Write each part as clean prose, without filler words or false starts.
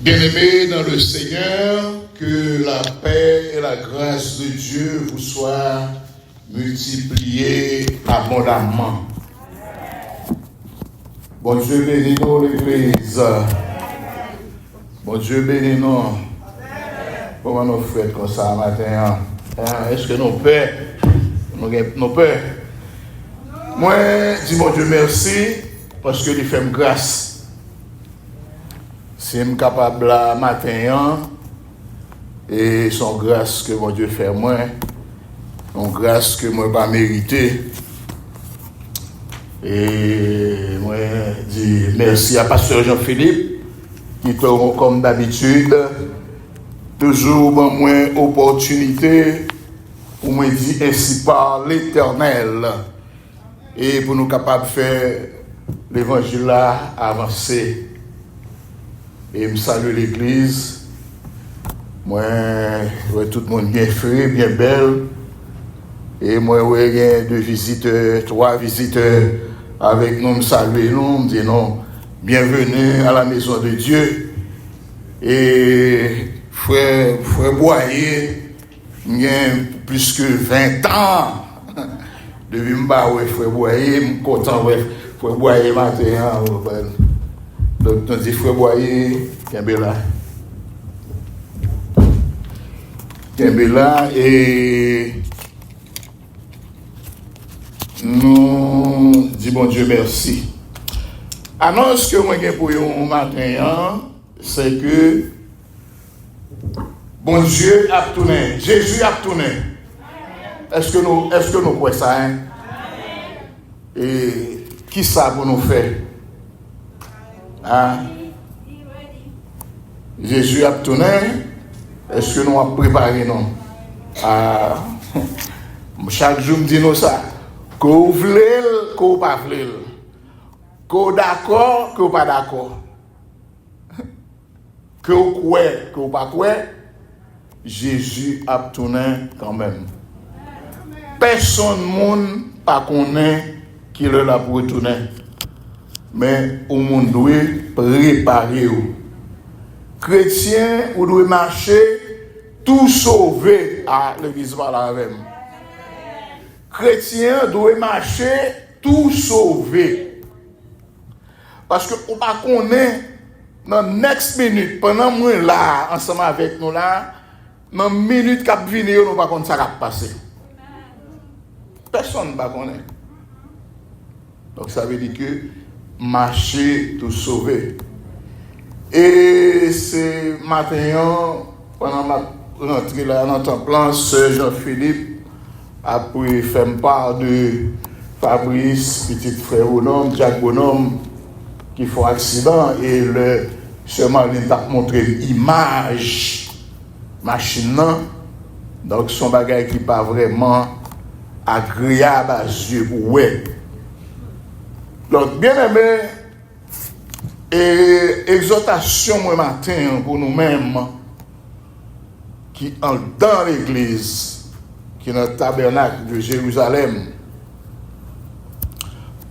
Bien-aimés dans le Seigneur, que la paix et la grâce de Dieu vous soient multipliées abondamment. Bon Dieu bénit nous l'Église. Bon Dieu bénit nous. Comment nous faisons comme ça matin? Est-ce que nos pères, nos pères? Moi, dis mon Dieu merci parce que il fait grâce. Si je suis capable là matin, et son grâce que mon Dieu fait moi, son grâce que moi pas mérité. Et moi dis merci à Pasteur Jean-Philippe qui comme d'habitude toujours bon moi opportunité pour moi dire ainsi par l'Éternel et pour nous capables de faire l'évangile là avancer. Et je salue l'église. Moi, tout le monde bien fait, bien belle. Et moi, il y a 2 visiteurs, 3 visiteurs avec nous, me saluer nous, me dire non, bienvenue à la maison de Dieu. Et frère Boyer, il y a plus que 20 ans. Depuis que je frère Boyer, je suis content de frère Boyer matin. Donc, on dit frère Boyer, Kembela et nous disons bon Dieu merci. Annonce que moi j'ai pour vous matin, c'est que bon Dieu a tourné, Jésus a tourné. Est-ce que nous croyons ça? Hein? Et qui ça pour nous faire? Hein? Jésus a tourné. Est-ce que nous avons préparé non? Chaque jour, me dit nous ça. Que vous voulez, que vous pas voulez. Que vous d'accord, que vous pas d'accord. Que vous croyez, que vous pas croyez. Jésus a tourné quand même. Personne ne pas connaît qui est là pour retourner. Mais au monde doit préparer. Chrétien, vous devez marcher tout sauvé à l'église par la même. Chrétien doit marcher tout sauvé. Parce que on pas connaît dans next minute pendant moi là ensemble avec nous là, dans minute qui venir nous pas connaître ça va passer. Personne ne va connaître. Donc ça veut dire que marcher tout sauvé. Et ce matin, pendant ma rentrée là dans ton plan, Sœur Jean-Philippe a pu faire part de Fabrice, petit frère Bonhomme, Jacques Bonhomme, qui font accident. Et le Sœur Marlene t'a montré l'image machine. Donc son bagage qui n'est pas vraiment agréable à yeux. Ouais. Donc, bien aimé, et exhortation moi matin pour nous-mêmes qui sont dans l'église, qui est dans le tabernacle de Jérusalem.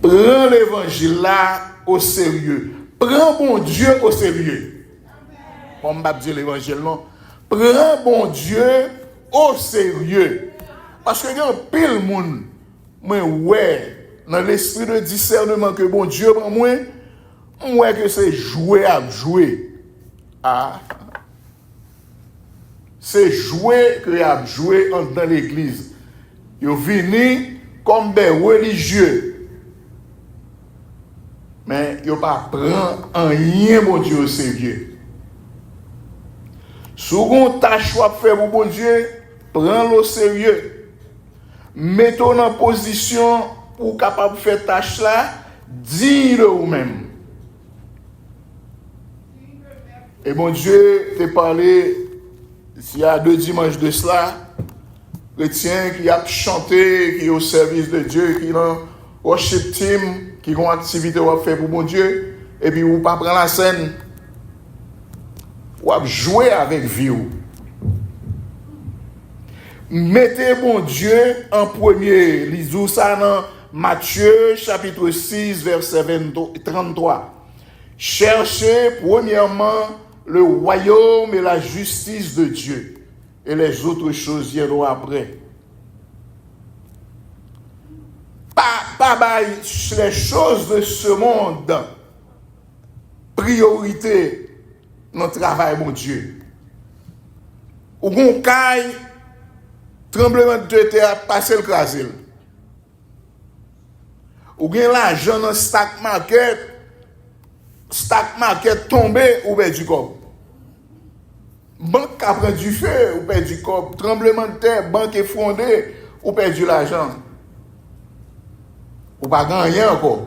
Prends l'évangile là au sérieux. Prends bon Dieu au sérieux. On ne va pas dire l'évangile non. Prends bon Dieu au sérieux. Parce que il y a un pile monde, moi ouais. Dans l'esprit de discernement que bon Dieu prend moi que c'est jouer à jouer. Ah. C'est jouer que a joué dans l'église. Ils viennent comme des religieux. Mais ils ne pas prendre rien bon Dieu au sérieux. Si vous avez une tâche à faire pour bon Dieu, prends-le au sérieux. Mettons en position pour capable de faire tâche là, dis-le vous-même. Et mon Dieu t'a parlé, il y a 2 dimanches de cela, chrétien qui a chanté, qui est au service de Dieu, qui est dans worship team, qui ont une activité à faire pour mon Dieu, et puis vous pas prendre la scène, ou jouer avec vous. Mettez bon Dieu en premier. Lisez ça dans Matthieu chapitre 6 verset 33. Cherchez premièrement le royaume et la justice de Dieu. Et les autres choses viendront après. Pas les choses de ce monde. Priorité dans le travail, mon Dieu. Ou bon caille, tremblement de terre, passer le crasel. Ou bien l'argent dans stock market tombé ou ben du corps. Banque a pris du feu ou perd du corps. Tremblement de terre, banque effondrée ou perdu l'argent. Ou pas gagner encore.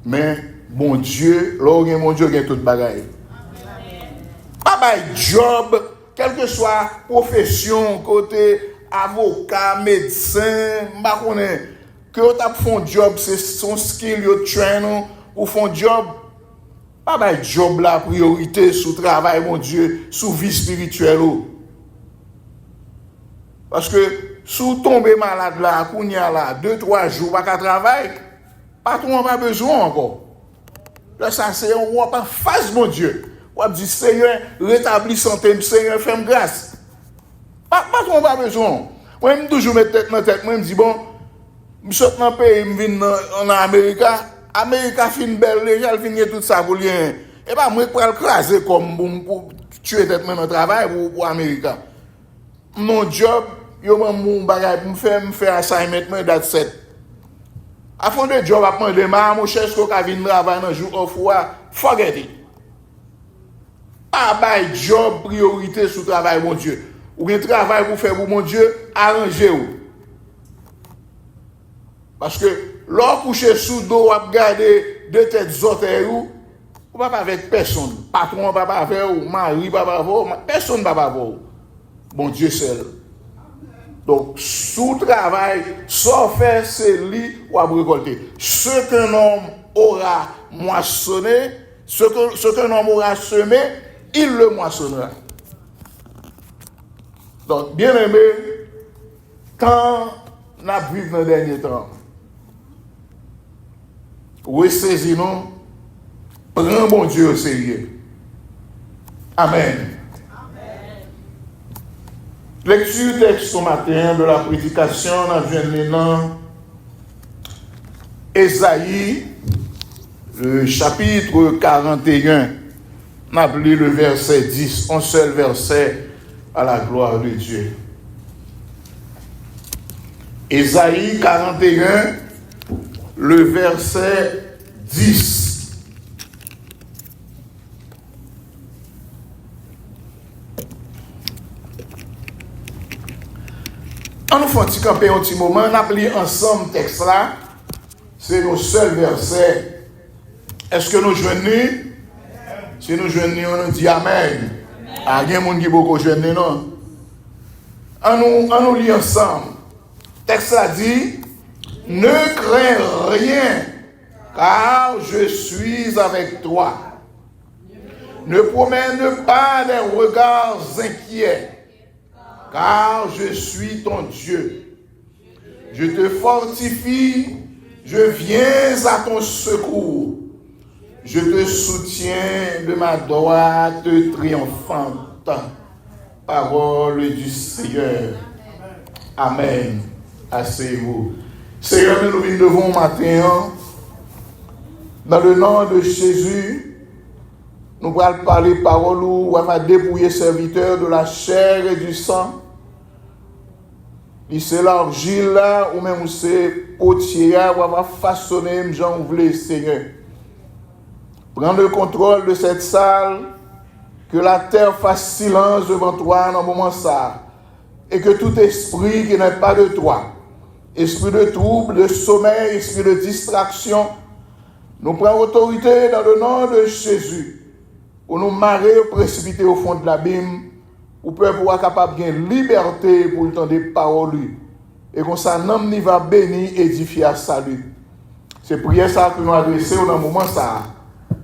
Mais bon Dieu, là mon Dieu gagne toute bagaille. Pas job, quelle que soit profession, côté avocat, médecin, pas connaît que vous font job, c'est son skill, vous train ou font job. Pas job la priorité sous travail, mon Dieu, sous vie spirituelle. Parce que sous tomber malade là, kounya là, 2-3 jours, pas qu'à travailler, pas tout le monde a besoin encore. Là, ça c'est on voit pas face, mon Dieu. On dit Seigneur, rétablis santé, Seigneur, fais-moi grâce. Pas tout le monde a besoin. Moi, je toujours mettre tête dans tête, moi, je dis bon, je suis dans le pays, je viens en Amérique. Amérique fin belle, les gens finissent tout ça pour rien. Et pas moi pour le craser comme pour tuer tête dans le travail pour Amérique. Mon job, yo mon bagage pour me faire assignment moi date 7. À fond de job à prendre mon cherche ko ka vinn travailler dans jour off forget it. Pas bail job priorité sur travail mon Dieu. Ou bien travail pour faire pour mon Dieu, arrangez-vous. Parce que l'on couche sous dos, on regarde deux têtes orteils, on ne va pas avec personne. Patron ne va pas avec vous, mari ne va pas avec vous, personne ne va pas avec vous. Bon Dieu seul. Donc, sous travail, sans faire, c'est lui ou à récolter. Ce qu'un homme aura moissonné, ce qu'un homme aura semé, il le moissonnera. Donc, bien aimé, quand on a vu dans le dernier temps, ressaisis-nous, prends bon Dieu au sérieux. Amen. Lecture texte ce matin de la prédication, on a vu dans Ésaïe, le chapitre 41, on a lu le verset 10, un seul verset à la gloire de Dieu. Ésaïe 41, le verset 10. On nous fait camper un petit moment, on a pris ensemble le texte là. C'est le seul verset. Est-ce que nous joignons? Si nous joignons, on nous dit Amen. Ah, il y a des gens qui beaucoup joignent, non? On nous lit ensemble. Le texte là dit, ne crains rien, car je suis avec toi. Ne promène pas des regards inquiets, car je suis ton Dieu. Je te fortifie, je viens à ton secours. Je te soutiens de ma droite triomphante. Parole du Seigneur. Amen. Asseyez-vous. Seigneur, nous nous devons matin, dans le nom de Jésus, nous allons parler parole où on va dépouiller serviteur de la chair et du sang. Et c'est l'argile là, ou même c'est potier, où on va façonner, j'en voulais, Seigneur. Prends le contrôle de cette salle, que la terre fasse silence devant toi dans le moment ça, et que tout esprit qui n'est pas de toi, esprit de trouble, de sommeil, esprit de distraction, nous prenons autorité dans le nom de Jésus pour nous marrer, précipiter au fond de l'abîme, pour pouvoir être capable de gagner liberté pour entendre des paroles. Et comme ça, l'homme n'y va bénir, édifier à salut. C'est prière ça que nous adressons dans le moment ça.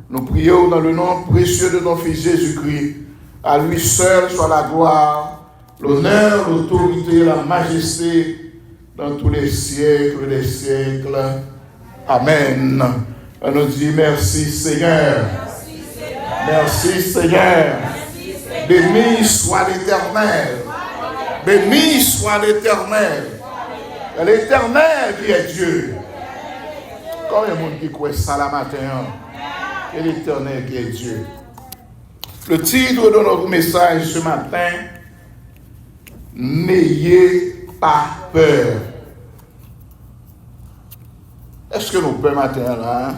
Nous prions dans le nom précieux de ton Fils Jésus-Christ. À lui seul soit la gloire, l'honneur, l'autorité, la majesté dans tous les siècles des siècles. Amen. On nous dit merci Seigneur. Merci Seigneur. Béni soit l'Éternel. Béni soit l'Éternel. L'Éternel qui est Dieu. Combien de monde qui croit ça la matin? Et l'Éternel qui est Dieu. Le titre de notre message ce matin, n'ayez pas peur. Est-ce que nous peur matin là?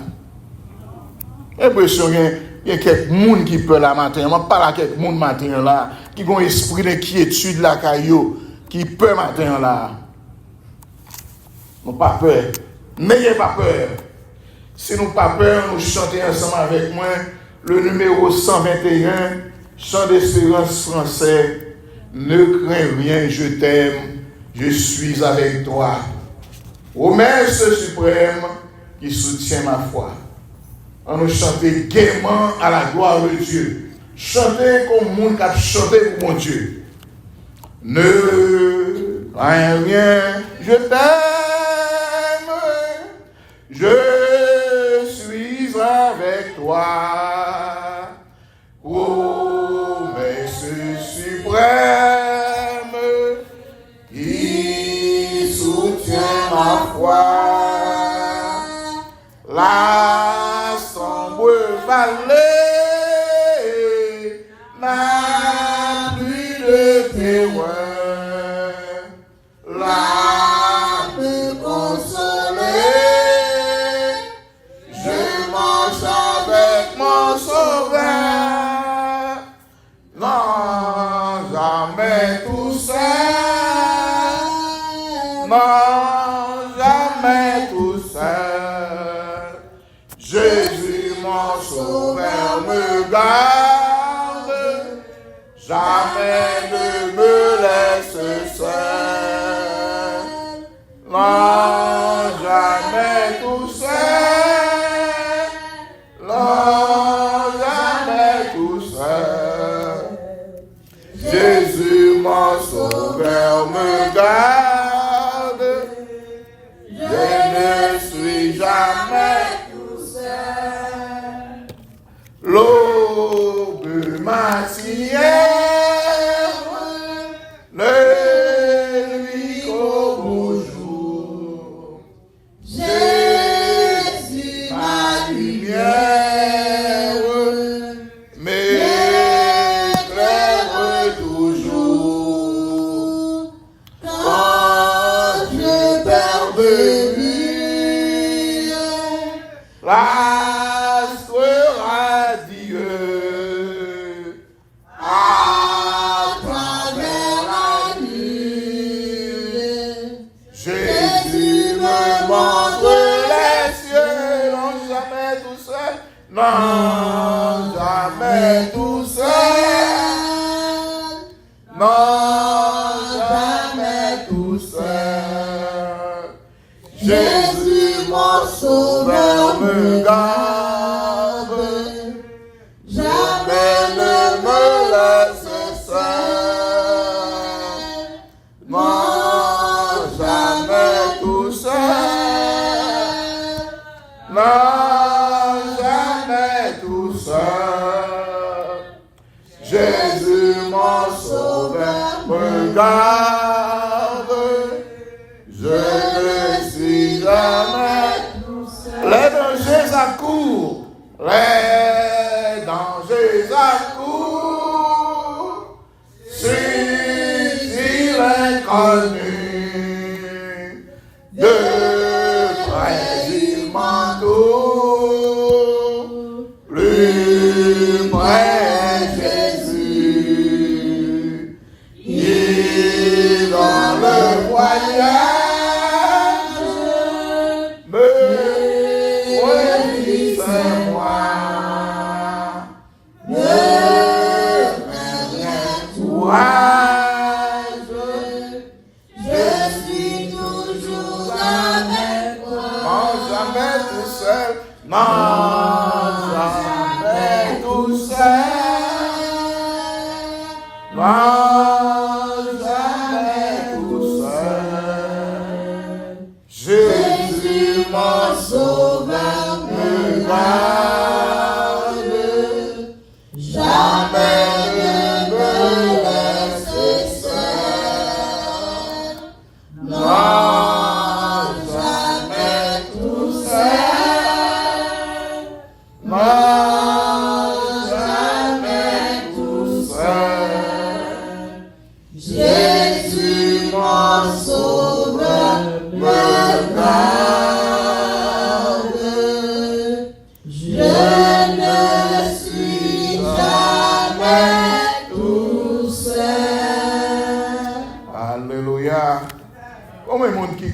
L'impression qu'il y a quelques monde qui peur la matin. Je parle à quelques monde matin là, qui ont un esprit d'inquiétude là, qui peur matin là. Nous pas peur. N'ayez pas peur. Si nous pas peur, nous chantons ensemble avec moi le numéro 121, chant d'espérance français. Ne crains rien, je t'aime, je suis avec toi. Ô Maître suprême qui soutient ma foi. On nous chanter gaiement à la gloire de Dieu. Chanter comme le monde qui a chanté pour mon Dieu. Ne crains rien, je t'aime, je suis avec toi. Ô Maître suprême qui soutient ma foi. La sombre vallée n'a plus de terreur. La peut consoler. Je marche avec mon sauveur. Non, jamais tout seul. Non, jamais tout seul. Jésus, mon sauveur, me garde. Jamais ne me laisse seul. Non, jamais tout seul. Non, jamais tout seul. Jésus, mon sauveur, me garde. Je ne suis jamais tout seul. L'aube matinère ne lui qu'au beau jour. Jésus, ma lumière, m'éclaire toujours. Quand je perds de vue l'astre radieux à travers la nuit. Jésus me montre les cieux, non jamais tout seul, non jamais tout seul, non jamais tout seul. Jésus mon sauveur me garde, jamais ne me laisse seul, non jamais tout seul, non jamais tout seul. Jésus mon sauveur me garde, je ne suis jamais tout seul. Les dangers accourent, les dangers accourent, si l'inconnu de près il m'entoure, plus près Jésus, il dans le voyage. Jésus mon sauveur me garde,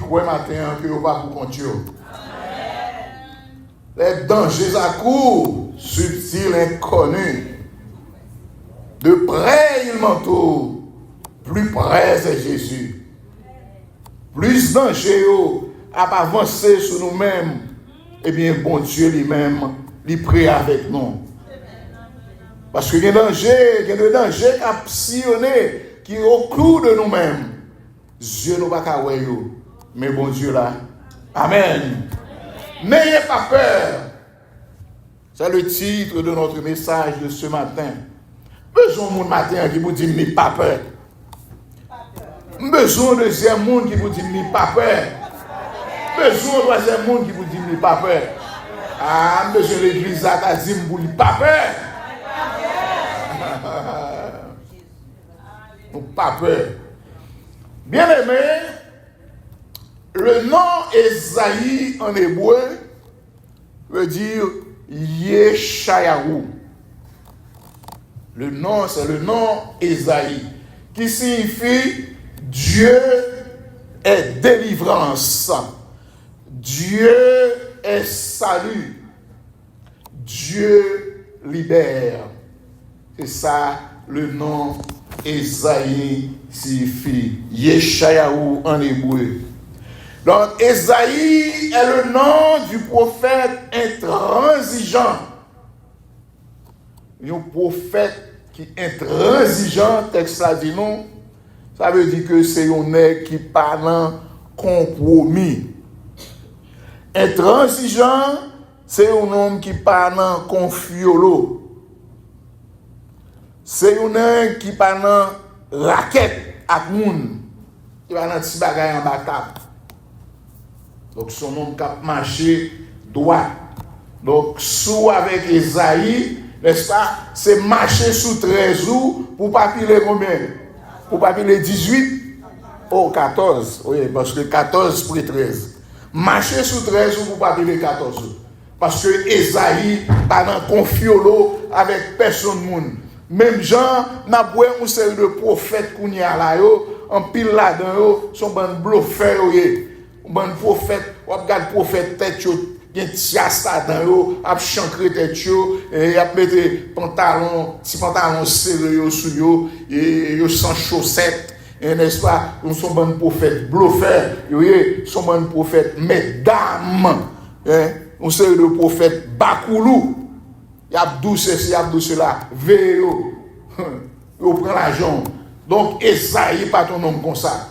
croient matin que vous pas pour compter. Les dangers à court, subtils, inconnus. De près, il m'entoure. Plus près, c'est Jésus. Plus danger à avancer sur nous-mêmes. Eh bien, bon Dieu lui-même, il prie avec nous. Parce qu'il y a des dangers qui a sillonné, qui est au clou de nous-mêmes. Dieu nous va pas voir, mais bon Dieu là. Amen. N'ayez pas peur. C'est le titre de notre message de ce matin. Besoin de matin qui vous dit n'ayez pas peur. Besoin de deuxième monde qui vous dit n'ayez pas peur. Besoin de troisième monde qui vous dit n'ayez pas peur. Ah, besoin de l'église à dit vous n'ayez pas peur. Pas peur. Bien aimé, le nom Esaïe en hébreu veut dire Yeshayahu. Le nom, c'est le nom Esaïe, qui signifie Dieu est délivrance, Dieu est salut, Dieu libère. C'est ça le nom Esaïe signifie Yeshayahu en hébreu. Donc, Esaïe est le nom du prophète intransigeant. Un prophète qui est intransigeant, texte ça dit non, ça veut dire que c'est un nègre qui parle en compromis. Intransigeant, c'est un homme qui parle en confiolo. C'est un homme qui parle en raquette à moun. Qui parle en petit bagay en bataille. Donc, son nom cap marché droit. Donc, sous avec Esaïe, n'est-ce pas, c'est marcher sous 13 jours pour pas piler combien? Pour pas piler 18 ou 14. Oui, parce que 14 pour 13. Marcher sous 13 jours pour pas piler 14 jours. Parce que Esaïe pas dans confiolo avec personne monde. Même Jean n'a pas un série de prophètes qu'on y a là, en pile là-dedans, sont bon bluffeurs. Bon prophète, on regarde prophète tête yo, gen tias là dedans a chancrer tête yo et a mettre pantalon, petit pantalon serré yo sous yo et yo sans chaussettes, n'est-ce pas? Nous sommes bon prophète bluffeur, yo sont bon prophète mesdames, on série de prophète bakoulou. Y a douce ceci, y a douce cela, vélo. Yo prend l'argent. Donc Esaïe pas ton nom comme ça.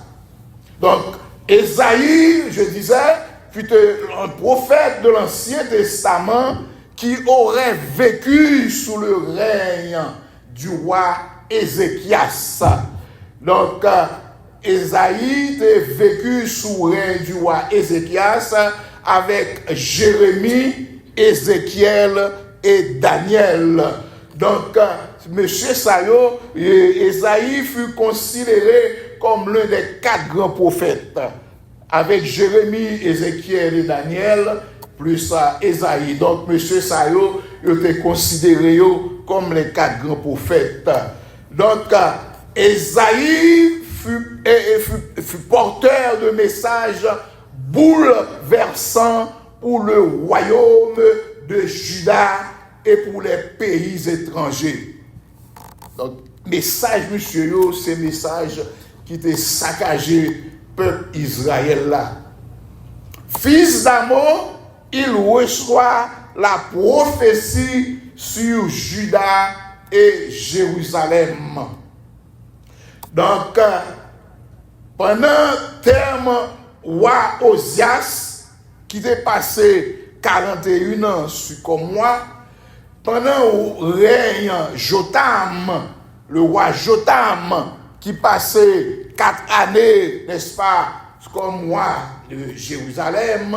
Donc Esaïe, je disais, fut un prophète de l'Ancien Testament qui aurait vécu sous le règne du roi Ézéchias. Donc, Esaïe a vécu sous le règne du roi Ézéchias avec Jérémie, Ézéchiel et Daniel. Donc, M. Sayo, Esaïe fut considéré comme l'un des 4 grands prophètes, avec Jérémie, Ézéchiel et Daniel, plus Esaïe. Donc, M. Sayo, il était considéré comme les 4 grands prophètes. Donc, Esaïe fut porteur de messages bouleversants pour le royaume de Juda et pour les pays étrangers. Donc, message, monsieur, c'est message qui était saccagé peuple Israël là. Fils d'Amo, il reçoit la prophétie sur Juda et Jérusalem. Donc, pendant terme roi Osias, qui était passé 41 ans comme moi, pendant le règne Jotam, le roi Jotam, qui passait 4 années, n'est-ce pas, comme moi, de Jérusalem,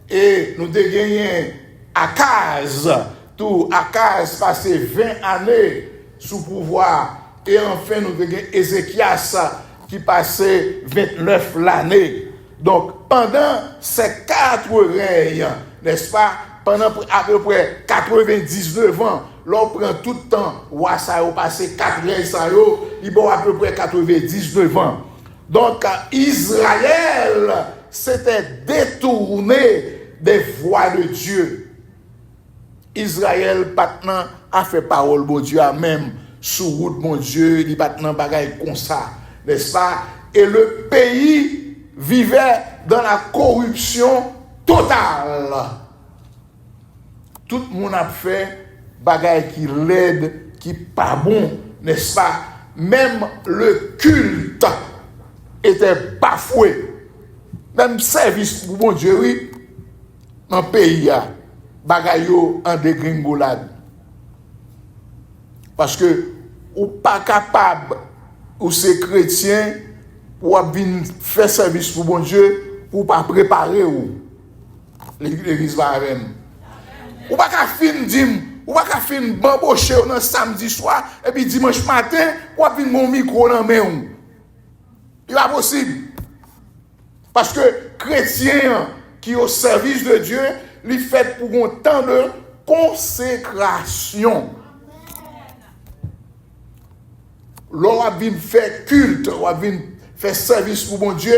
et nous avons gagné Akaz. Tout Akaz passait 20 années sous pouvoir, et enfin nous avons gagné Ézéchias qui passait 29 l'année. Donc pendant ces 4 règnes, n'est-ce pas, pendant à peu près 99 ans, l'on prend tout le temps, roi ça a passé 4 règnes, il y a à peu près 99 ans. Donc Israël s'était détourné des voies de Dieu. Israël maintenant a fait parole bon Dieu à même sous route bon Dieu, il maintenant bagaille comme ça, n'est-ce pas? Et le pays vivait dans la corruption totale. Tout le monde a fait bagaille qui l'aide, qui pas bon, n'est-ce pas? Même le culte était bafoué. Même service pour bon Dieu, oui, dans le pays, bagaille en dégringolade. Parce que, ou pas capable, ou c'est chrétien, pour venir faire service pour bon Dieu, pour pas préparer ou l'église va même. Ou pas qu'à fin dire, ou pas qu'à fin bambocher un samedi soir, et puis dimanche matin, ou à venir mon micro dans main. Il n'est pas possible. Parce que chrétien qui est au service de Dieu, il fait pour un temps de consécration. L'on a bien fait culte, on a bien fait service pour mon Dieu,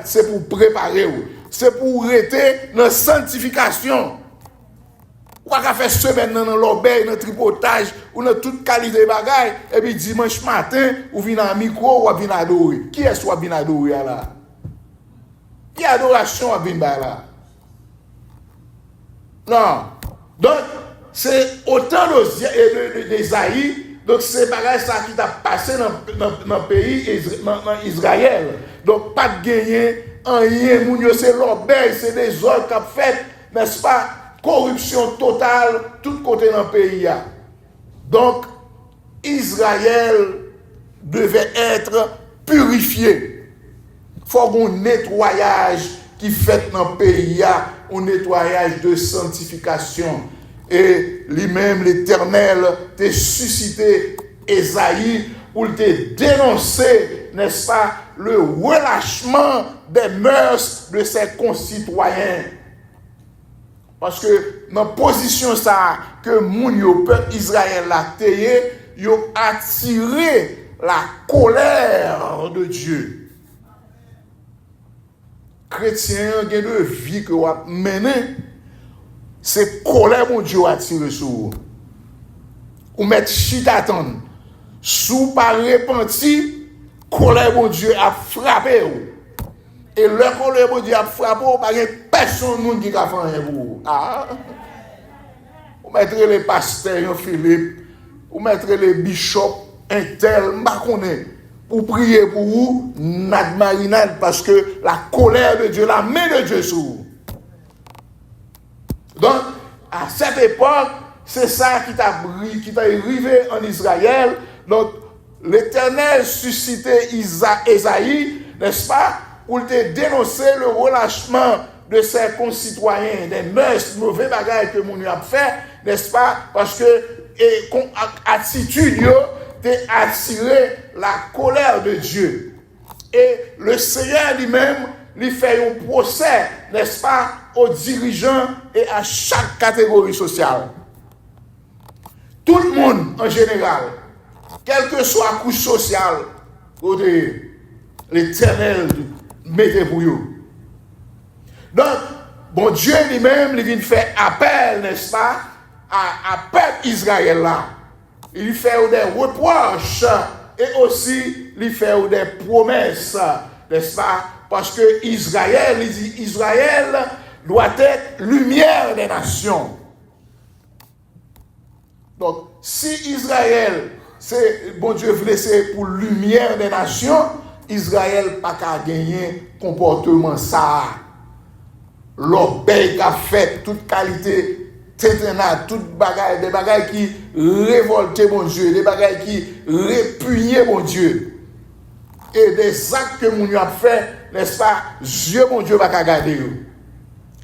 c'est pour préparer, c'est pour arrêter notre sanctification. On va pas faire semaine dans l'obéi, dans le tripotage, ou dans toute qualité de bagaille, et puis dimanche matin, ou vient à micro, ou vient adorer. Qui est-ce qui vient adorer là? Qui adoration vient là? Non. Donc, c'est autant d'Esaïe. Donc, c'est pareil ça qui t'a passé dans le pays, dans Israël. Donc, pas de gagner, rien, c'est l'obéi, c'est des ordres qu'a fait, n'est-ce pas? Corruption totale, tout côté dans le pays. Donc, Israël devait être purifié. Il faut un nettoyage qui fait dans le pays, un nettoyage de sanctification. Et lui-même, l'Éternel, t'a suscité Esaïe pour te dénoncer, n'est-ce pas, le relâchement des mœurs de ses concitoyens. Parce que dans la position ça, que le peuple Israël a taillé, ils ont attiré la colère de Dieu. Chrétien, il y a deux vies que vous avez menées. C'est colère mon Dieu attire sur vous. Ou mettre chitaton. Sous pas repenti, colère mon Dieu a frappé vous. Et le colère mon Dieu a frappé vous, pas personne qui a fait rien pour vous. Ah. Vous mettrez les pasteurs Philippe, vous mettrez les bishops un tel, pour prier pour vous, nad marinade, parce que la colère de Dieu, la main de Dieu sur vous. Donc, à cette époque, c'est ça qui t'a arrivé en Israël. Donc, l'Éternel suscitait Esaïe, n'est-ce pas, pour te dénoncer le relâchement de ses concitoyens, des mœurs, mauvais bagages que mon a fait, n'est-ce pas, parce que attitude t'a attiré la colère de Dieu. Et le Seigneur lui-même lui fait un procès, n'est-ce pas, aux dirigeants et à chaque catégorie sociale. Tout le monde en général, quelle que soit la couche sociale, l'Éternel mettez pour vous. Donc, bon Dieu lui-même, il vient faire appel, n'est-ce pas, à peuple Israël là. Il fait des reproches et aussi il fait des promesses, n'est-ce pas? Parce que Israël, il dit Israël doit être lumière des nations. Donc, si Israël, c'est bon Dieu veut laisser pour lumière des nations, Israël n'a pas gagner comportement ça. L'obéi qu'a fait toute qualité, toute bagaille, des bagailles qui révoltaient mon Dieu, des bagailles qui répugnaient mon Dieu. Et des actes que mon Dieu a fait, n'est-ce pas, Dieu, mon Dieu, va garder.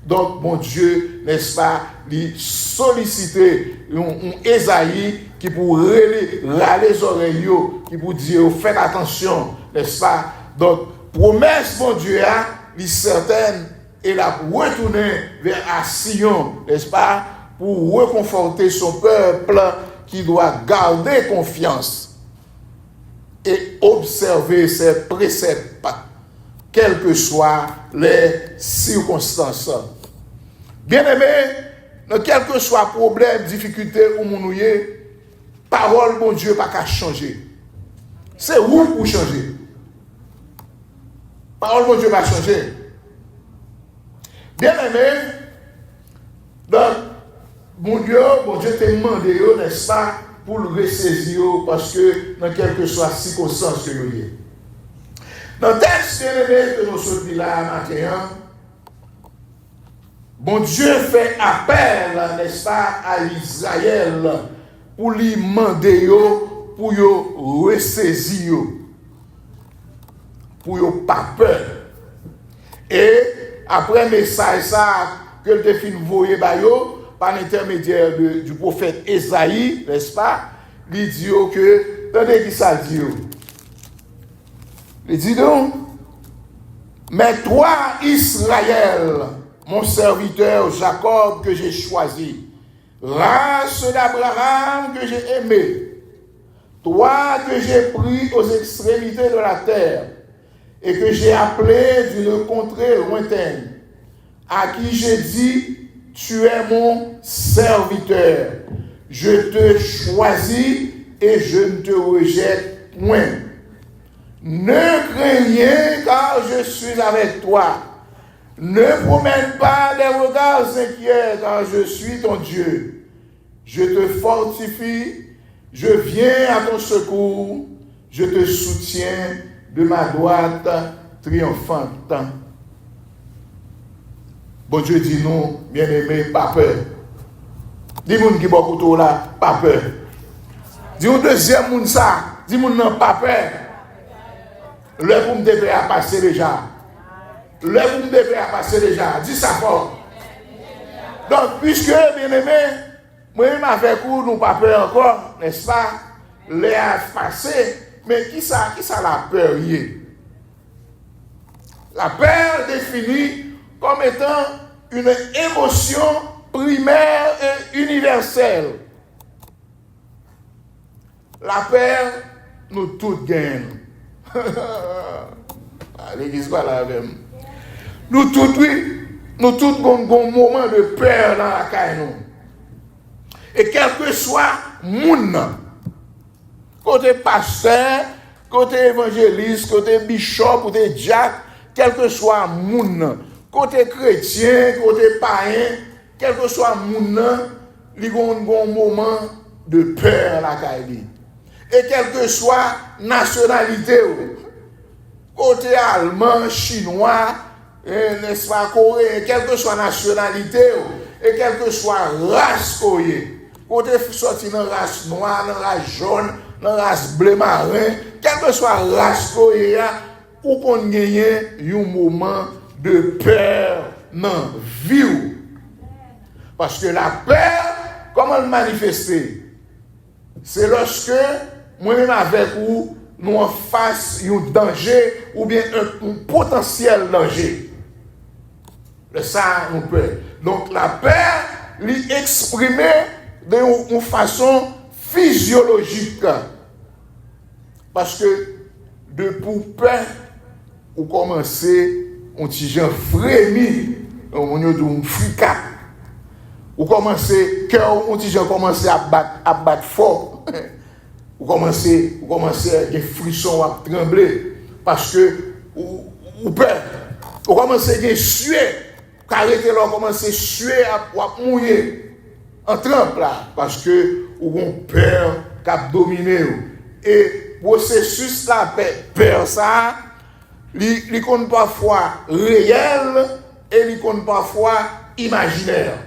Donc, mon Dieu, n'est-ce pas, lui solliciter un Esaïe qui pourrait râler les oreilles, qui pour dire, faites attention, n'est-ce pas. Donc, promesse, mon Dieu, est certaine, et la retourner vers Sion, n'est-ce pas, pour reconforter son peuple qui doit garder confiance et observer ses préceptes. quelles que soient les circonstances. Bien-aimé, dans quel que soit problème, difficulté ou mounouye, parole, mon Dieu, pas qu'à changer. C'est où pour changer? Parole, mon Dieu, va changer. Bien-aimé, donc, mon Dieu t'a demandé, n'est-ce pas, pour le ressaisir, parce que dans quelle que soit circonstance que vous avez. Dans le texte que nous sommes là matin, bon Dieu fait appel, n'est-ce pas, à Israël pour lui demander, pour lui ressaisir, pour lui pas peur. Et après message ça que le défi voyé par l'intermédiaire du prophète Esaïe, n'est-ce pas, il dit que, attendez qui ça dit. Il dit donc, mais toi, Israël, mon serviteur Jacob que j'ai choisi, race d'Abraham que j'ai aimé, toi que j'ai pris aux extrémités de la terre et que j'ai appelé d'une contrée lointaine, à qui j'ai dit, tu es mon serviteur, je te choisis et je ne te rejette point. Ne crains rien car je suis avec toi. Ne promène pas des regards inquiets car je suis ton Dieu. Je te fortifie, je viens à ton secours, je te soutiens de ma droite triomphante. Bon Dieu dit nous, bien-aimés, pas peur. Dis-moi qui beaucoup là, pas peur. Dis-moi deuxième monde ça, dis-moi non, pas peur. Le pour me devait à passer déjà. Le pour me devait à passer déjà. Dis ça fort. Donc, puisque, bien-aimés, moi-même avec vous, nous pas peur encore, n'est-ce pas? Les a passé, mais qui ça la peur y est? La peur définie comme étant une émotion primaire et universelle. La peur, nous tous gagnons. L'église pas là même. Nous tous, oui, nous tous avons un moment de peur dans la caille. Et quel que soit monde, côté pasteur, côté évangéliste, côté bishop, côté diacre, quel que soit monde, côté chrétien, côté païen, quel que soit monde, il y a un moment de peur dans la caille. Et quelle que soit nationalité, côté allemand, chinois, n'est-ce pas, coréen, quelle que soit nationalité, et quelle que soit race, côté sorti dans la race noire, dans la race jaune, dans la race bleu marin, quelle que soit race, ou qu'on gagne un moment de peur dans la vie. Parce que la peur, comment le manifester? C'est lorsque moi-même avec vous, nous en face un danger ou bien un potentiel danger. Ça, nous peur. Donc la peur, l'exprimer d'une façon physiologique. Parce que de pour peur, ou commencer, on petit gens frémi, on y a un fricas. Ou commencer, cœur, on petit gens commencer à battre fort. Ou commencer à des frissons à trembler parce que ou peur. Ou commencer à suer, arrêter là, commencer à suer à mouiller en trempe là parce que ou ont peur qui a dominé. Et processus la peur ça, il compte parfois réel et il compte parfois imaginaire.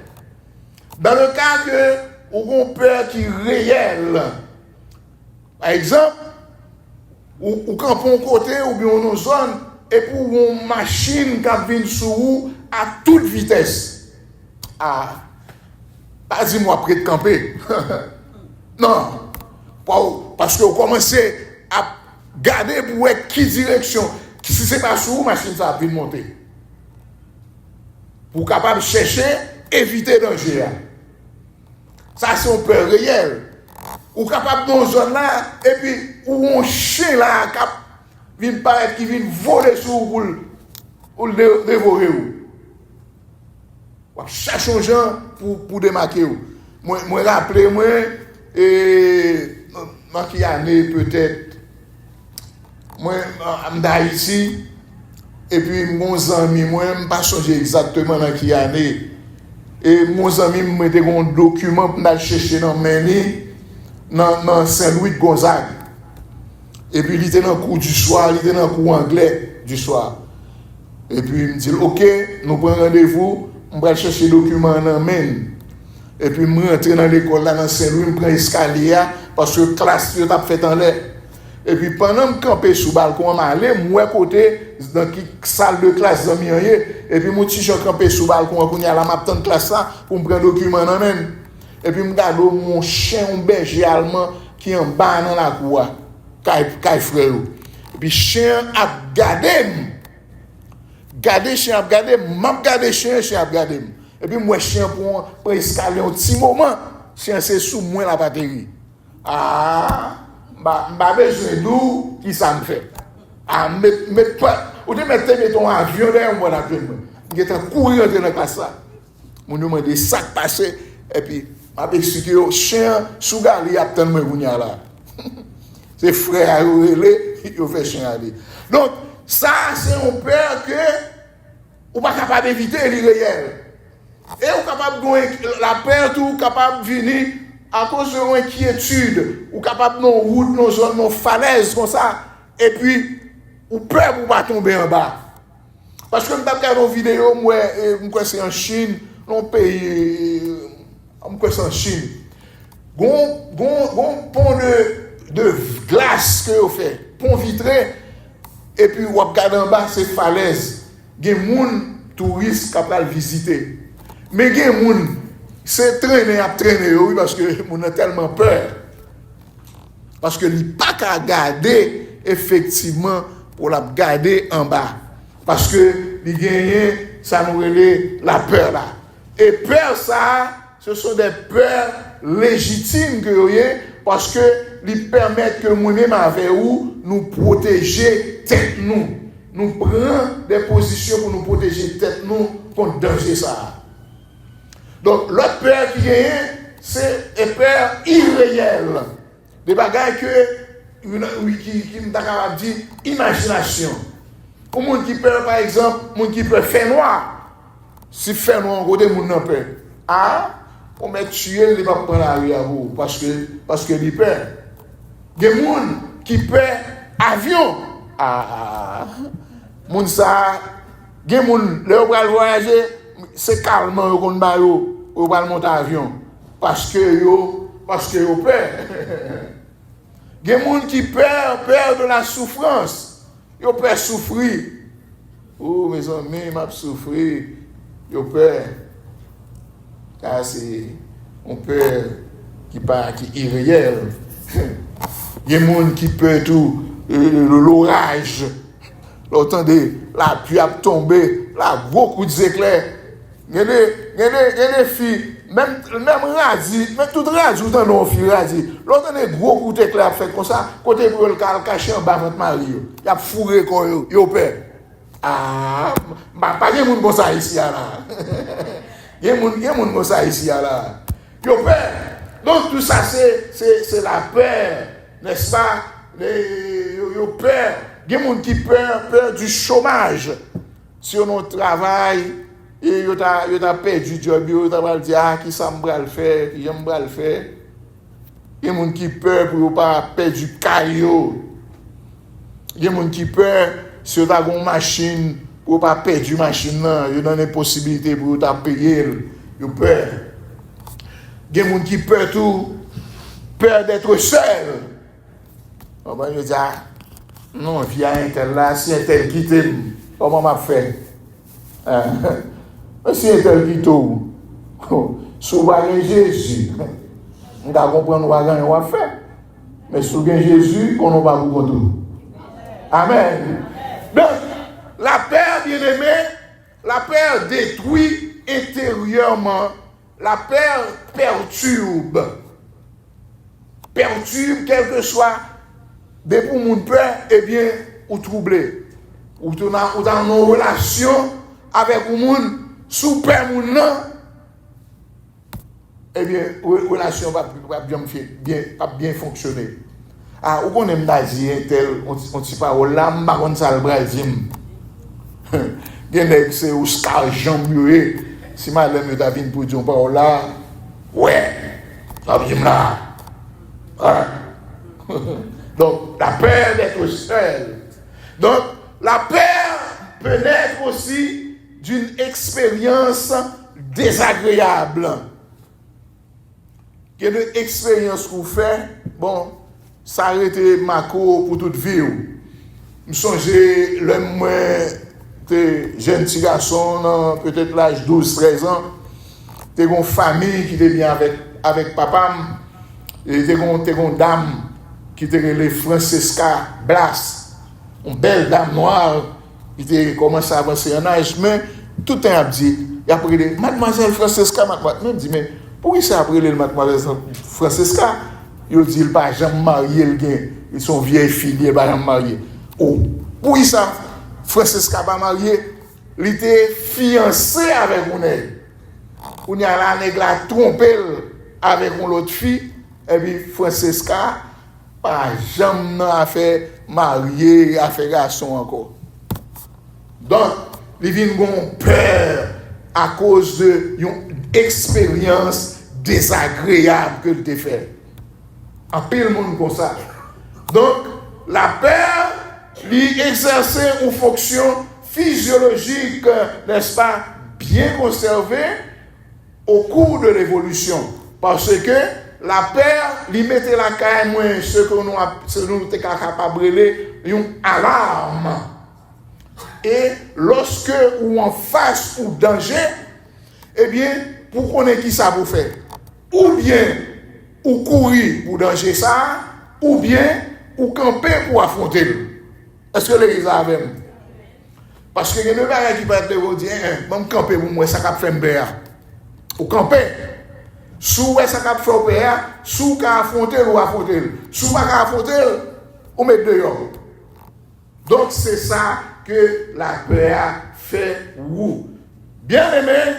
Dans le cas que ou ont peur qui est réel. Par exemple, ou campons côté ou bien dans une zone et pour une machine qui vient sur vous à toute vitesse. Ah, pas dis-moi après de camper. Non, parce que vous commencez à garder pour être qui direction. Si ce n'est pas sur vous, la machine ça va monter. Pour capable de chercher, éviter danger. Ça c'est une peur réelle. Ou capable dans une zone là, et puis, ou un chien là, qui vient voler sur vous, ou dévorer ou. Chercher un gens pour démarquer ou. Moi rappeler moi et dans qui année peut-être moi d'Haïti et puis mon ami moi pas changer exactement dans qui année et mon ami me mettait un document pour aller chercher dans Meni dans Saint-Louis de Gonzague et puis il était dans le cours du soir, il était dans le cours anglais du soir et puis il me dit OK nous prenons rendez-vous on va chercher document dans Meni et puis je rentre dans l'école là dans Saint-Louis, je prends l'escalier parce que la classe est faite en l'air. Et puis pendant que je campais sous le balcon, je allais moi côté dans la salle de classe et puis mon petit campé sous le balcon, je suis dans la classe pour me prendre document dans même. Et puis je regarde mon chien, un berger allemand qui est en bas dans la cour, qui frère. Et puis le chien a gardé, chien a gardé, m'a gardé chien a gardé. Et puis moi chien pour escalader un petit moment, chien c'est sous moi la batterie. Bah besoin d'où qui ça me fait. Mettre toi, ou de mettre ton avion derrière moi la plume. Il était courir dans la classe ça. Mon demande des sacs passés et puis m'a expliqué au chien sous gali a tellement gounya là. C'est frère relé, il fait chien aller. Donc ça c'est un père que ou pas capable d'éviter l'irréel. Et ou capable de la perte ou capable de venir à cause de l'inquiétude ou capable de route, nos zones, nos falaises comme ça. Et puis, ou peur pour pas tomber en bas. Parce que je regarde une vidéo, moi, c'est en Chine, un pays, c'est en Chine. Gon pont de glace que vous faites, pont vitré, et puis vous regardez en bas, c'est falaise. Il y a des gens touristes qui peuvent visiter. Mais il y a des gens, c'est traîner à traîner, oui, parce que les gens ont tellement peur. Parce que ils pas qu'à garder, effectivement, pour la garder en bas. Parce que les gagnent, ça nous relève la peur là. Et peur, ça, ce sont des peurs légitimes que vous avez, parce que ils permettent que nous-mêmes avec vous, nous protéger tête nous. Nous prenons des positions pour nous protéger tête nous contre danger ça. Donc, l'autre peur qui gagne, c'est une peur irréelle. Des bagages qui me capable de dire imagination. Pour les gens qui peur, par exemple, les gens qui peur fait noir. Si fait noir, on a des gens qui peur. Ah, on met tuer les pas prendre la rue à vous parce que les peur. Des gens qui peur avion. Ah, moun ça, des gens qui va voyager, c'est calme qu'on va ou va monter avion parce que yo peur. Des gens qui peur de la souffrance. Yo peur souffrir. Oh mes amis, m'a souffrir. Yo peur. Car c'est un peur qui est irréel. Des gens qui peur tout l'orage. L'entendez, la pluie a tombé, là beaucoup d'éclairs. Il y a des filles, même radis, même tout radis, dans nos filles radis. L'autre des gros coups d'éclair fait comme ça, côté pour le cacher en bas votre mari. Il a fourré comme il peur. Ah, pas de monde comme ça ici là. Il y a des monde comme ça ici là. Il peur. Donc tout ça c'est la peur, n'est-ce pas? Il peur. Il y a des gens qui peur du chômage. Si on travaille et yo ta perdu job yo ta va dire qui ça me le faire qui j'aime le faire. Il y a des gens qui peur pour pas perdre du caillou. Il y a des gens qui peur si tu as une machine pour pas perdre du machine là, yo donne des possibilités pour ta payer, yo peur. Il y a des gens qui peur tout peur d'être seul. On va dire non, via un tel là, si un tel quitte, comment m'a fait? Si un tel quitte, souvent Jésus, on va comprendre ce qu'on va faire. Mais souvent Jésus, on ne va pas comprendre. Amen. Donc, la peur, bien aimé, la peur détruit intérieurement, la peur perturbe. Perturbe, quel que soit. Dès pour mon peur, eh bien, ou troublé. ou dans une relation avec un monde, super monde, eh bien, relation va bien fonctionner. Ah, ou qu'on aime dire tel, on dit pas, là, ma bonne salle brazim. Bien, c'est Oscar Jean Muet. Si ma l'aime David pour dire, pas là, ouais, ça vient là. Voilà. Donc, la peur d'être seul. Donc, la peur peut naître aussi d'une expérience désagréable. Quelle est l'expérience qu'on fait? Bon, ça a été Marco pour toute vie. Je me songeais, le moins, jeune petit garçon, peut-être l'âge 12-13 ans, t'es une famille qui était bien avec papa, et t'es une dame qui était les Francesca Blas, une belle dame noire, qui était commencé à avancer en âge, mais tout le temps a dit, il a pris les mademoiselle Francesca, même dit, mais pourquoi ça a pris les mademoiselle Francesca? Il dit, il n'a pas jamais marié le gars, ils sont vieilles filles, il n'a pas jamais marié. Oh, pourquoi ça? Francesca n'a pas marié, il était fiancé avec une. On y a la nègre a trompé avec une autre fille, et puis Francesca pas jamais a fait marier, a fait garçon encore. Donc, il vient de peur à cause d'une expérience désagréable que tu as fait. En pile monde comme ça. Donc, la peur lui exercer une fonction physiologique, n'est-ce pas, bien conservée au cours de l'évolution. Parce que la peur lui mettait la caille moins ce que nous sommes capables de brûler une alarme. Et lorsque ou en face ou danger, eh bien, pour qu'on ait qui ça vous fait, ou bien ou courir pour danger ça, ou bien ou camper pour affronter. Est-ce que les gens avaient? Parce que il y a des gens qui peuvent vous dire, bon camper pour moi, ça cap fait mbéa. Ou camper. Sous ça cap fait mbéa, sous qu'à affronter ou affronter. Sous pas qu'à affronter, ou mettre dehors. Donc c'est ça que la peur fait vous. Bien aimé,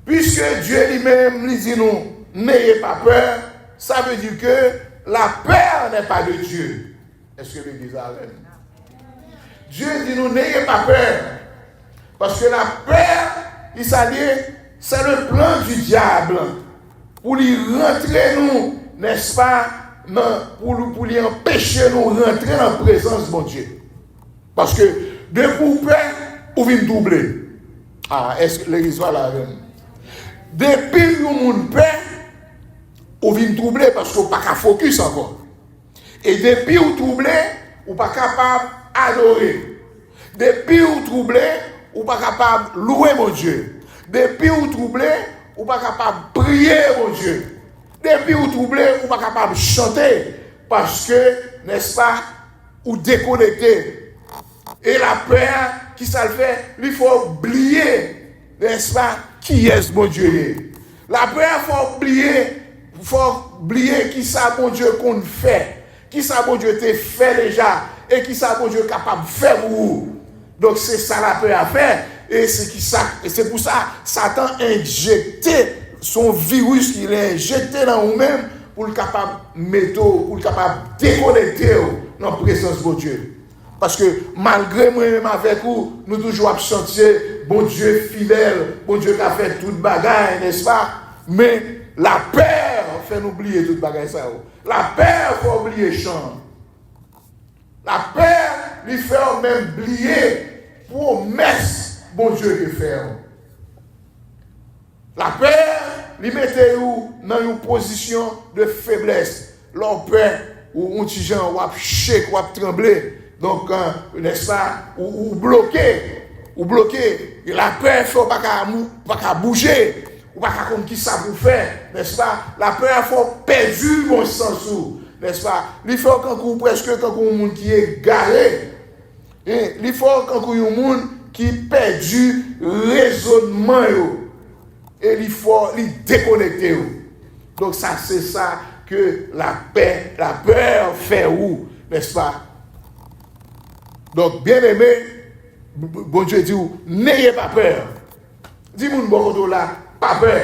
puisque Dieu lui-même lui dit nous, n'ayez pas peur, ça veut dire que la peur n'est pas de Dieu. Est-ce que l'Église a l'air? Dieu dit nous, n'ayez pas peur. Parce que la peur, il s'allie, c'est le plan du diable pour lui rentrer nous, n'est-ce pas, pour lui empêcher nous rentrer en présence de mon Dieu. Parce que de pour peur, ou vient doubler. Ah, est-ce que l'Église va là? Depuis que nous peur, ou vient troubler parce qu'on n'est pas focus encore. Et depuis ou troublé, ou pas capable d'adorer. Depuis ou troublé, ou pas capable de louer mon Dieu. Depuis ou troublé, ou pas capable de prier mon Dieu. Depuis ou troublé, ou pas capable de chanter. Parce que, n'est-ce pas, ou déconnecté. Et la peur, qui ça le fait, il faut oublier, n'est-ce pas, qui est mon Dieu. La peur, il faut oublier qui ça, mon Dieu, qu'on fait. Qui ça, mon Dieu, t'a fait déjà. Et qui ça, mon Dieu, capable de faire pour vous. Donc, c'est ça la peur à faire. Et c'est pour ça, Satan a injecté son virus qu'il a injecté dans vous-même pour le capable de déconnecter dans la présence de Dieu. Parce que malgré moi-même avec vous, nous toujours chanter, bon Dieu fidèle, bon Dieu qui a fait toute bagaille, n'est-ce pas? Mais la peur fait nous oublier toute bagaille ça. La peur fait oublier chant. La peur lui fait même oublier promesse, bon Dieu qui fait. La peur lui mettait dans une position de faiblesse. Leur peur, ou un petit gens, ou shake, ou trembler. Donc, n'est-ce pas, ou bloqué. Et la peur fait pas bouger. Ou pas comme qui ça vous fait, n'est-ce pas? La peur faut perdu mon sens, n'est-ce pas? Il faut presque un monde qui est garé. Il faut un monde qui perdu raisonnement et il faut les déconnecter. Donc ça c'est ça que la peur fait où, n'est-ce pas? Donc, bien aimé, bon Dieu dit, n'ayez pas peur. Dis-moi, bon là, pas peur.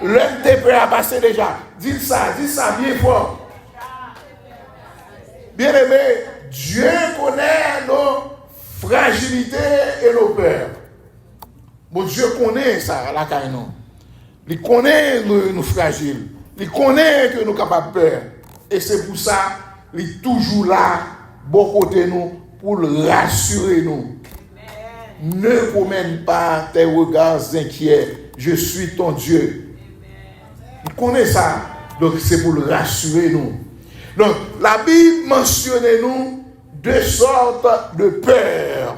L'un t'es prêt à passer déjà. Dis ça bien fort. Bien aimé, Dieu connaît nos fragilités et nos peurs. Bon Dieu connaît ça, la caille non. Il connaît nous fragiles. Il connaît que nous sommes capables de peur. Et c'est pour ça qu'il est toujours là, bon côté nous, pour le rassurer nous. Amen. Ne promène pas tes regards inquiets. Je suis ton Dieu. Amen. Il connaît ça. Donc c'est pour le rassurer nous. Donc la Bible mentionne nous deux sortes de peur.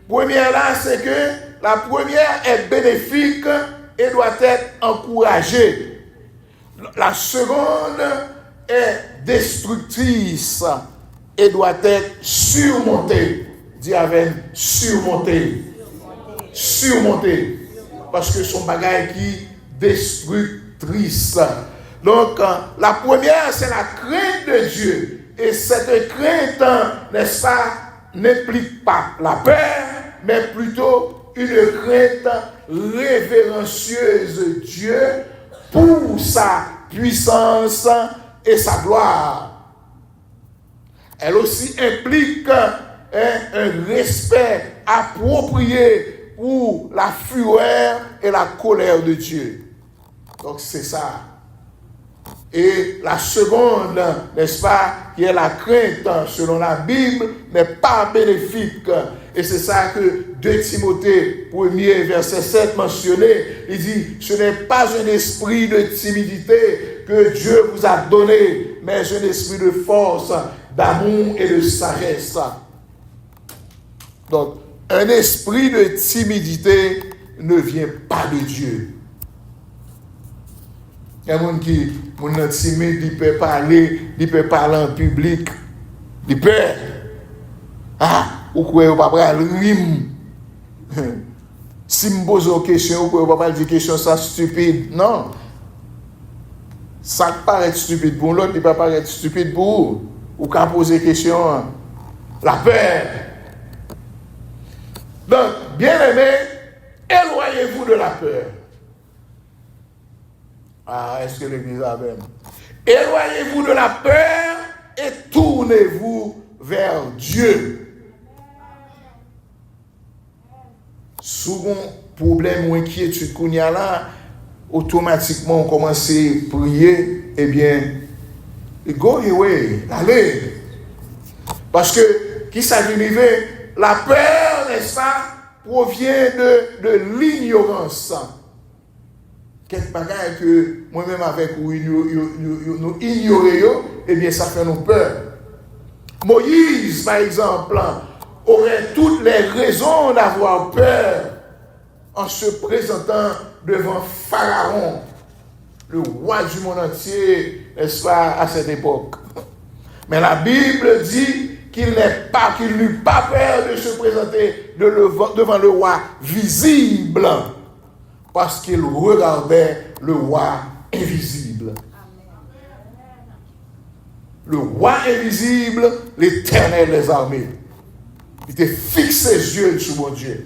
Première là, c'est que la première est bénéfique et doit être encouragée. La seconde est destructrice et doit être surmontée. Dis avec surmontée. Surmontée. Parce que son bagage qui destructrice. Donc, la première, c'est la crainte de Dieu. Et cette crainte, n'est-ce pas, n'implique pas la peur, mais plutôt une crainte révérencieuse de Dieu pour sa puissance et sa gloire. Elle aussi implique un respect approprié pour la fureur et la colère de Dieu. Donc c'est ça. Et la seconde, n'est-ce pas, qui est la crainte, selon la Bible, n'est pas bénéfique. Et c'est ça que 2 Timothée 1er, verset 7 mentionné. Il dit, ce n'est pas un esprit de timidité que Dieu vous a donné, mais un esprit de force, d'amour et de sagesse. Donc, un esprit de timidité ne vient pas de Dieu. Il y a des gens qui sont timides, ils peuvent parler en public, ils peuvent. Ah, ou quoi, vous ne pouvez pas rime. Si je me pose une question, vous ne pouvez pas dire question ça stupide. Non. Ça paraît stupide pour l'autre, il ne peut pas paraître stupide pour vous. Ou quand poser question, la peur. Donc, bien aimé, éloignez-vous de la peur. Ah, est-ce que l'Église a même? Éloignez-vous de la peur et tournez-vous vers Dieu. Souvent, problème ou inquiétude qu'on y a là, automatiquement on commence à prier, eh bien, go away, allez. Parce que, qui s'agit la peur, n'est-ce pas, provient de l'ignorance. Quelque bagaille que moi-même avec nous ignorons, eh bien ça fait nous peur. Moïse, par exemple, aurait toutes les raisons d'avoir peur en se présentant devant Pharaon, le roi du monde entier, n'est-ce pas, à cette époque. Mais la Bible dit qu'il n'eut pas peur de se présenter devant le roi visible, parce qu'il regardait le roi invisible. Le roi invisible, l'Éternel des armées. Il était fixé ses yeux sur mon Dieu.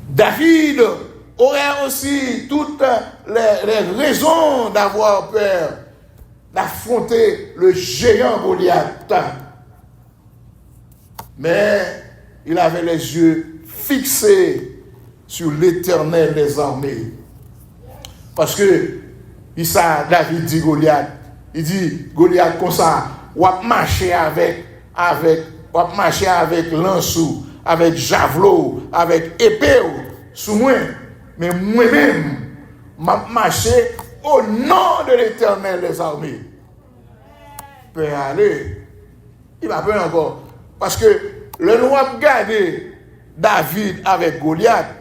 David aurait aussi toutes les raisons d'avoir peur, d'affronter le géant Goliath. Mais il avait les yeux fixés sur l'Éternel des armées. Parce que, David dit Goliath, il dit Goliath comme ça, on va marcher avec lancou, avec javelot, avec épée, sous moi. Mais moi-même, je marcher au nom de l'Éternel des armées. Peut aller. Il va peur encore. Parce que le roi regardait David avec Goliath.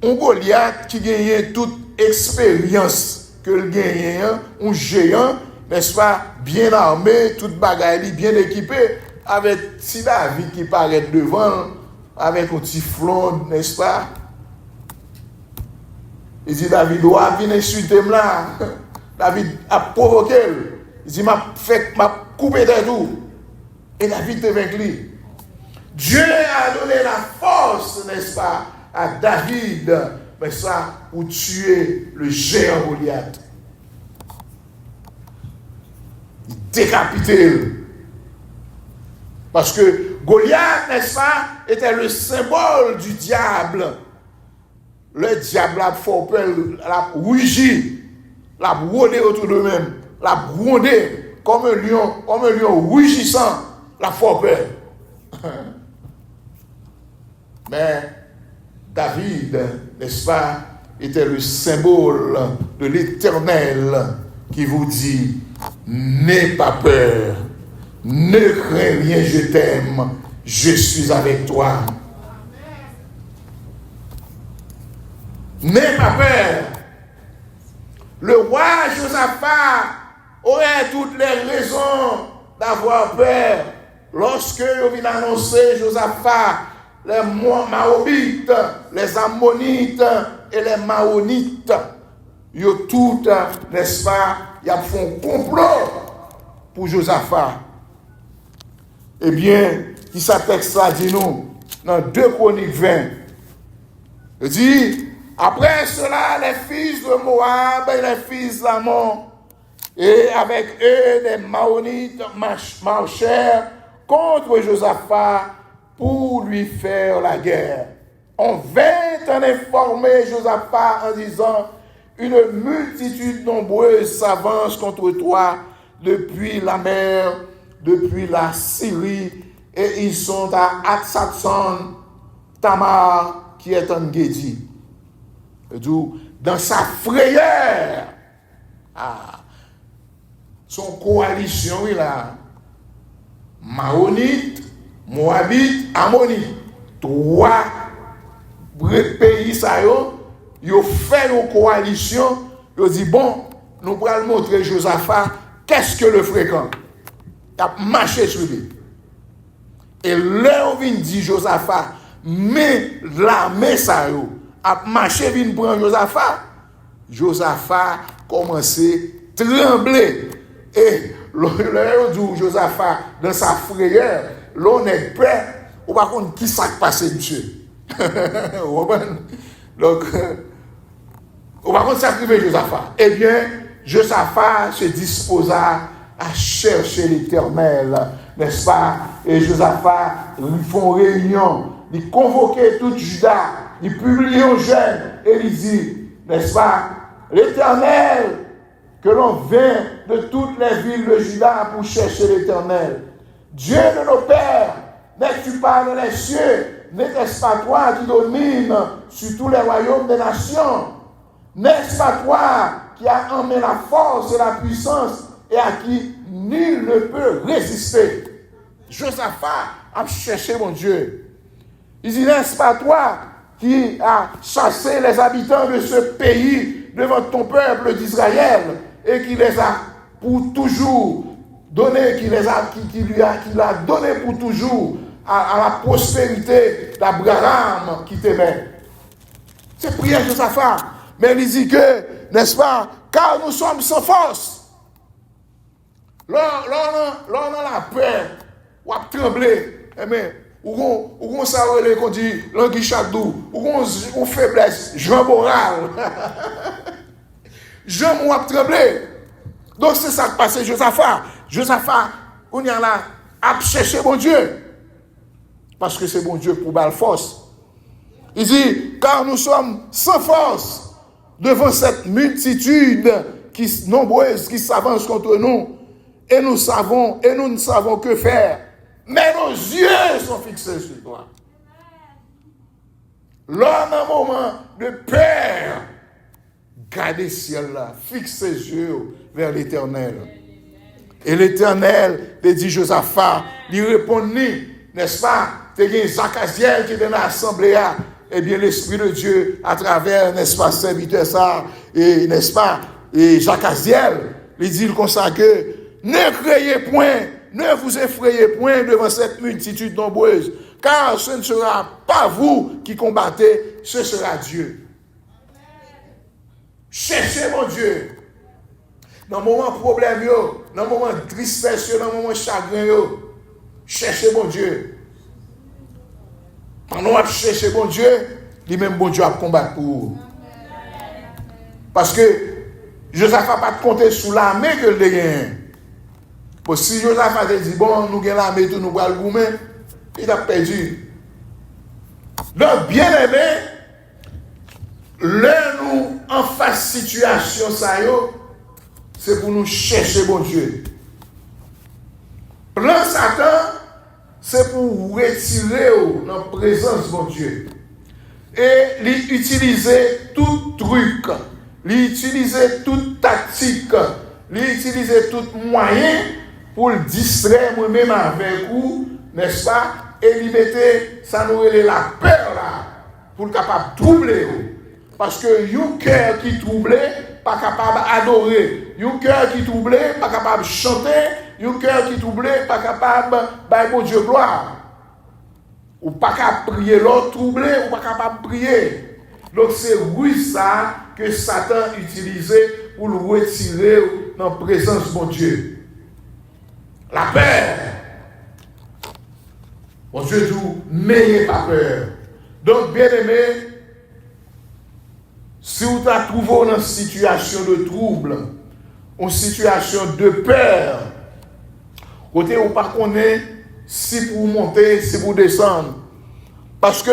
Un Goliath qui gagnait toute expérience que le gagnait, un géant, n'est-ce pas, bien armé, toute bagaille, bien équipé, avec si David qui paraît devant, avec un petit flon, n'est-ce pas? Il dit David, doit venir insulter là. David a provoqué. Il dit, m'a coupé de tout. Et David te vaincu. Dieu a donné la force, n'est-ce pas, à David, mais ça, pour tuer le géant Goliath. Il décapité. Parce que Goliath, n'est-ce pas, était le symbole du diable. Le diable a fort peur, l'a rugi, l'a rôdé autour de lui-même, l'a grondé comme un lion rugissant, l'a fort peur. Mais David, n'est-ce pas, était le symbole de l'Éternel qui vous dit, n'aie pas peur, ne crains rien, je t'aime, je suis avec toi. N'aie pas peur. Le roi Josaphat aurait toutes les raisons d'avoir peur lorsque il vient annoncer Josaphat, les Mahobites, les Ammonites et les Maonites. Ils ont toutes, n'est-ce pas, ils font un complot pour Josaphat. Eh bien, qui ça texte là dit nous, dans 2 Chroniques 20, il dit, après cela, les fils de Moab et les fils d'Ammon, et avec eux, les Maonites marchèrent contre Josaphat pour lui faire la guerre. On vint en informer Josaphat en disant, une multitude nombreuse s'avance contre toi depuis la mer, depuis la Syrie, et ils sont à Hatsatson Tamar, qui est en Guédi. Dans sa frayeur, son coalition, il a Maonite, Moabite, Ammonite. 3 pays, ça ils ont fait une coalition. Ils ont dit, bon, nous allons montrer Josaphat, qu'est-ce que le fréquent. Il a marché sur lui. Et là, on vient dire Josaphat, mais l'armée, ça a marché, vient prendre Josaphat. Josaphat commençait à trembler. Et le dit Josaphat, dans sa frayeur, l'on est prêt. On va voir qui s'est passé, monsieur. Donc, on va voir sacrifier Josaphat. Eh bien, Josaphat se disposa à chercher l'Éternel, n'est-ce pas? Et Josaphat, ils font réunion, ils convoquaient tout Juda, ils publient un jeûne, et ils disent, n'est-ce pas, l'Éternel, que l'on vient de toutes les villes de Juda pour chercher l'Éternel. Dieu de nos pères, n'es-tu pas dans les cieux? N'est-ce pas toi qui domines sur tous les royaumes des nations? N'est-ce pas toi qui as emmené la force et la puissance et à qui nul ne peut résister? Josaphat a cherché mon Dieu. Il dit, n'est-ce pas toi qui as chassé les habitants de ce pays devant ton peuple d'Israël et qui les a pour toujours donné, qui l'a donné pour toujours à la prospérité d'Abraham qui t'aimait. C'est prière de Josaphat. Mais il dit que, n'est-ce pas, car nous sommes sans force. Là, on a la peur, on a tremblé. Mais, on ça qu'on dit, l'anguille chadou, on faiblesse, Jean moral. Jean a tremblé. Donc c'est ça qui passe Josaphat. Josaphat, on y a là, à chercher mon Dieu. Parce que c'est mon Dieu pour belle force. Il dit, car nous sommes sans force devant cette multitude nombreuse qui s'avance contre nous. Et nous ne savons que faire. Mais nos yeux sont fixés sur toi. Là, dans un moment de peur, gardez le ciel là, fixe ses yeux vers l'Éternel. Et l'Éternel, il dit Josaphat, lui répondit, n'est-ce pas, c'est Zachaziel qui est dans l'assemblée, eh bien l'Esprit de Dieu, à travers, n'est-ce pas, serviteur ça, et n'est-ce pas, et Zachaziel, il dit comme ça que, ne craignez point, ne vous effrayez point devant cette multitude nombreuse, car ce ne sera pas vous qui combattez, ce sera Dieu. Cherchez mon Dieu. dans le moment de problème, dans le moment de tristesse, dans le moment de chagrin, cherchez bon Dieu. Pendant qu'on cherche bon Dieu, lui-même bon Dieu a combattre pour vous. Parce que Josaphat n'a pas compté sur l'armée que le gagne. Parce que si Josaphat a dit, bon, nous gagnons l'armée, tout nous allons le goumer, il a perdu. Donc, bien aimé, là, nous, en face situation, ça c'est pour nous chercher bon Dieu. Plan Satan, c'est pour vous retirer dans la présence de bon Dieu. Et l'utiliser tout truc, l'utiliser toute tactique, l'utiliser tout moyen pour le distraire moi-même avec vous, n'est-ce pas? Et lui mettre, ça nous relève la peur là, pour le capable de troubler. Parce que un cœur qui troublé, pas capable d'adorer. Un cœur qui troublé, pas capable de chanter. Un cœur qui troublé, pas capable de bon Dieu gloire. Ou pas capable de prier, l'autre troublé, ou pas capable de prier. Donc c'est oui ça que Satan utilisait pour le retirer dans la présence de mon Dieu. La peur. Mon Dieu dit, n'ayez pas peur. Donc, bien aimé, si vous avez trouvé dans une situation de trouble, une situation de peur, côté où pas connaît si vous montez, si vous descendez, parce que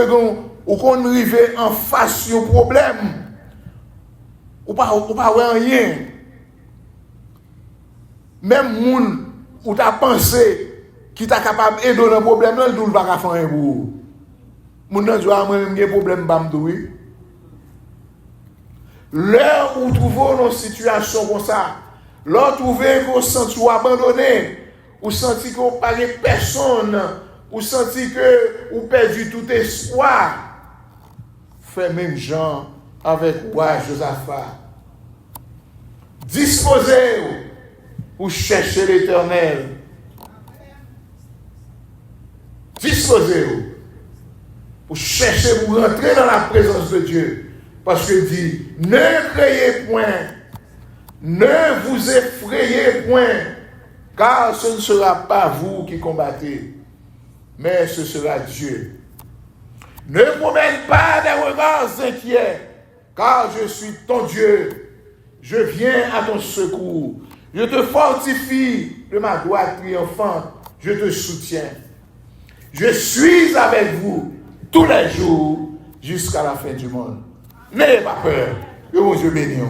vous arrivez en face d'un problème, ou pas rien. Même moun ou t'as pensé qui t'a capable d'aider dans le problème, là, il ne va pas faire un bout. Moun nan doit même un problème bamdoui. L'heure où trouvez dans une situation comme ça, l'heure trouvez qu'on senti abandonné, ou senti qu'on ne parle personne, ou senti que vous perdu tout espoir, fait même gens avec roi Josaphat. Disposez-vous pour chercher l'Éternel. Disposez-vous pour chercher, pour rentrer dans la présence de Dieu. Parce que dit, ne craignez point, ne vous effrayez point, car ce ne sera pas vous qui combattez, mais ce sera Dieu. Ne promène pas des regards inquiets, car je suis ton Dieu. Je viens à ton secours. Je te fortifie de ma droite triomphante. Je te soutiens. Je suis avec vous tous les jours jusqu'à la fin du monde. N'ayez pas peur. Que mon Dieu bénisse.